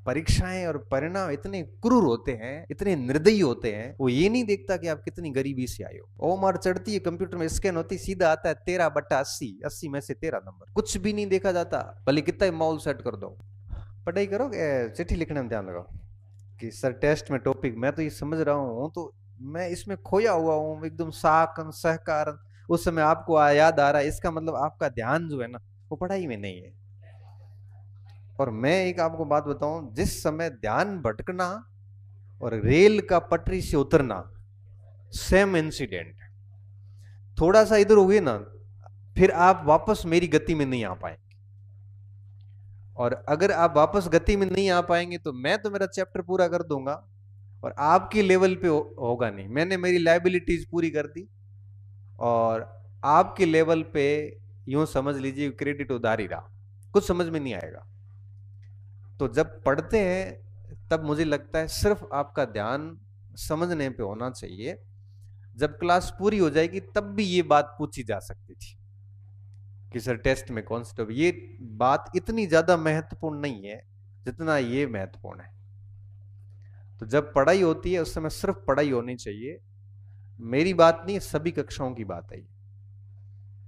परीक्षाएं और परिणाम इतने क्रूर होते हैं, इतने निर्दयी होते हैं। वो ये नहीं देखता कि आप कितनी गरीबी से आए हो। ओमआर चढ़ती है, कंप्यूटर में स्कैन होती, सीधा आता है 13/80, 80 में से 13 नंबर, कुछ भी नहीं देखा जाता। भले कितना ही माहौल सेट कर दो। पढ़ाई करो, चिट्ठी लिखने में ध्यान लगाओ कि सर टेस्ट में टॉपिक मैं तो ये समझ रहा हूँ, तो मैं इसमें खोया हुआ हूँ एकदम, साकन सहकार। उस समय आपको याद आ रहा है, इसका मतलब आपका ध्यान जो है ना वो पढ़ाई में नहीं है। और मैं एक आपको बात बताऊं, जिस समय ध्यान भटकना और रेल का पटरी से उतरना सेम इंसिडेंट, थोड़ा सा इधर हुए ना, फिर आप वापस मेरी गति में नहीं आ पाएंगे। और अगर आप वापस गति में नहीं आ पाएंगे तो मैं तो मेरा चैप्टर पूरा कर दूंगा और आपकी लेवल पे होगा नहीं। मैंने मेरी लाइबिलिटीज पूरी कर दी और आपके लेवल पे यूं समझ लीजिए क्रेडिट उधार ही रहा, कुछ समझ में नहीं आएगा। तो जब पढ़ते हैं तब मुझे लगता है सिर्फ आपका ध्यान समझने पे होना चाहिए। जब क्लास पूरी हो जाएगी तब भी ये बात पूछी जा सकती थी कि सर टेस्ट में कौन सा टॉपिक, ये बात इतनी ज्यादा महत्वपूर्ण नहीं है जितना ये महत्वपूर्ण है। तो जब पढ़ाई होती है उस समय सिर्फ पढ़ाई होनी चाहिए। मेरी बात नहीं, सभी कक्षाओं की बात है।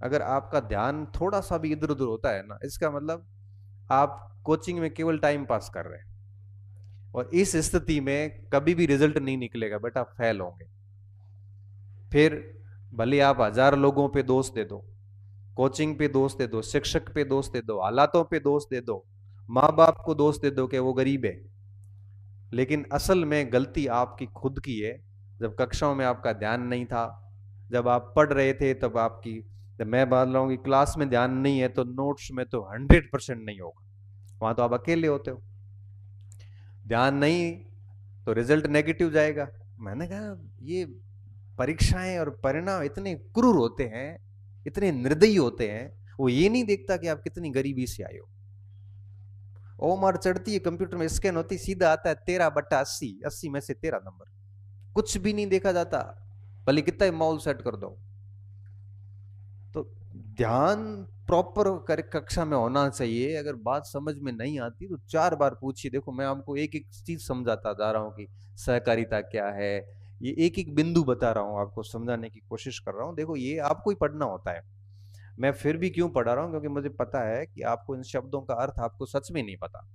अगर आपका ध्यान थोड़ा सा भी इधर उधर होता है ना, इसका मतलब आप कोचिंग में केवल टाइम पास कर रहे हैं, और इस स्थिति में कभी भी रिजल्ट नहीं निकलेगा बेटा, फेल होंगे। फिर भले आप 1000 लोगों पे दोष दे दो, कोचिंग पे दोष दे दो, शिक्षक पे दोष दे दो, हालातों पे दोष दे दो, माँ बाप को दोष दे दो कि वो गरीब है, लेकिन असल में गलती आपकी खुद की है। जब कक्षाओं में आपका ध्यान नहीं था, जब आप पढ़ रहे थे तब आपकी, जब मैं बात रहा हूँ कि क्लास में ध्यान नहीं है तो नोट्स में तो 100% नहीं होगा, वहां तो आप अकेले होते हो। ध्यान नहीं तो रिजल्ट नेगेटिव जाएगा। मैंने कहा ये परीक्षाएं और परिणाम इतने क्रूर होते हैं, इतने निर्दयी होते हैं। वो ये नहीं देखता कि आप कितनी गरीबी से आए हो। ओमआर चढ़ती है, कंप्यूटर में स्कैन होती, सीधा आता है 13/80, 80 में से 13 नंबर, कुछ भी नहीं देखा जाता। भले कितना ही माहौल सेट कर दो। तो ध्यान प्रॉपर कर कक्षा में होना चाहिए। अगर बात समझ में नहीं आती तो 4 बार पूछिए। देखो मैं आपको एक एक चीज समझाता जा रहा हूँ कि सहकारिता क्या है, ये एक एक बिंदु बता रहा हूँ, आपको समझाने की कोशिश कर रहा हूँ। देखो ये आपको ही पढ़ना होता है। मैं फिर भी क्यों पढ़ा रहा हूँ, क्योंकि मुझे पता है कि आपको इन शब्दों का अर्थ आपको सच में नहीं पता।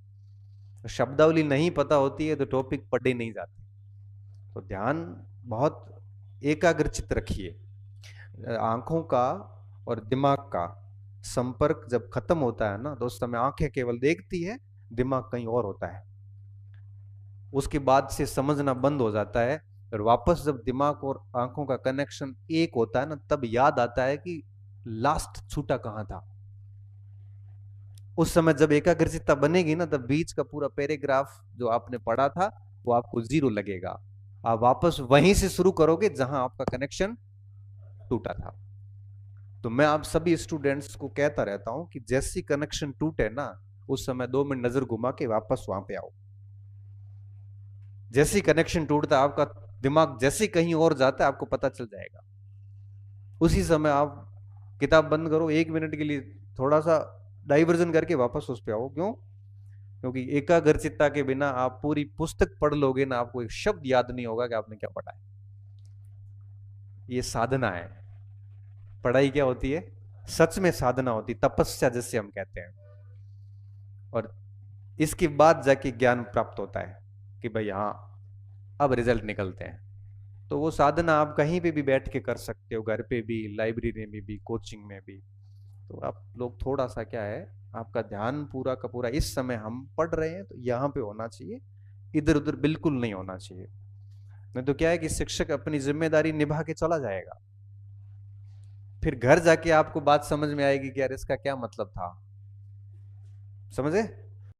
शब्दावली नहीं पता होती है तो टॉपिक पढ़े नहीं जाते। तो ध्यान बहुत एकाग्रचित रखिए। आंखों का और दिमाग का संपर्क जब खत्म होता है ना, तो उस समय आंखें केवल देखती है, दिमाग कहीं और होता है। उसके बाद से समझना बंद हो जाता है। और वापस जब दिमाग और आंखों का कनेक्शन एक होता है ना, तब याद आता है कि लास्ट छूटा कहां था। उस समय जब एकाग्रचित्ता बनेगी ना, तब बीच का पूरा पैराग्राफ जो आपने पढ़ा था वो आपको 0 लगेगा। आप वापस वहीं से शुरू करोगे जहां आपका कनेक्शन टूटा था। तो मैं आप सभी स्टूडेंट्स को कहता रहता हूं कि जैसी कनेक्शन टूटे ना, उस समय 2 मिनट नजर घुमा के वापस वहां पे आओ। जैसी कनेक्शन टूटता है, आपका दिमाग जैसे कहीं और जाता है, आपको पता चल जाएगा। उसी समय आप किताब बंद करो, 1 मिनट के लिए थोड़ा सा डाइवर्जन करके वापस उस पे आओ। क्यों? क्योंकि एकाग्रचित्ता के बिना आप पूरी पुस्तक पढ़ लोगे ना, आपको एक शब्द याद नहीं होगा कि आपने क्या पढ़ा है। ये साधना है। पढ़ाई क्या होती है? सच में साधना होती, तपस्या जिससे हम कहते हैं। और इसके बाद जाके ज्ञान प्राप्त होता है कि भाई हाँ अब रिजल्ट निकलते हैं। तो वो साधना आप कहीं पे भी बैठ के कर सकते हो, घर पे भी, लाइब्रेरी में भी, कोचिंग में भी। तो आप लोग थोड़ा सा क्या है, आपका ध्यान पूरा का पूरा इस समय हम पढ़ रहे हैं तो यहाँ पे होना चाहिए, इधर उधर बिल्कुल नहीं होना चाहिए। नहीं तो क्या है कि शिक्षक अपनी जिम्मेदारी निभा के चला जाएगा, फिर घर जाके आपको बात समझ में आएगी कि यार इसका क्या मतलब था। समझे?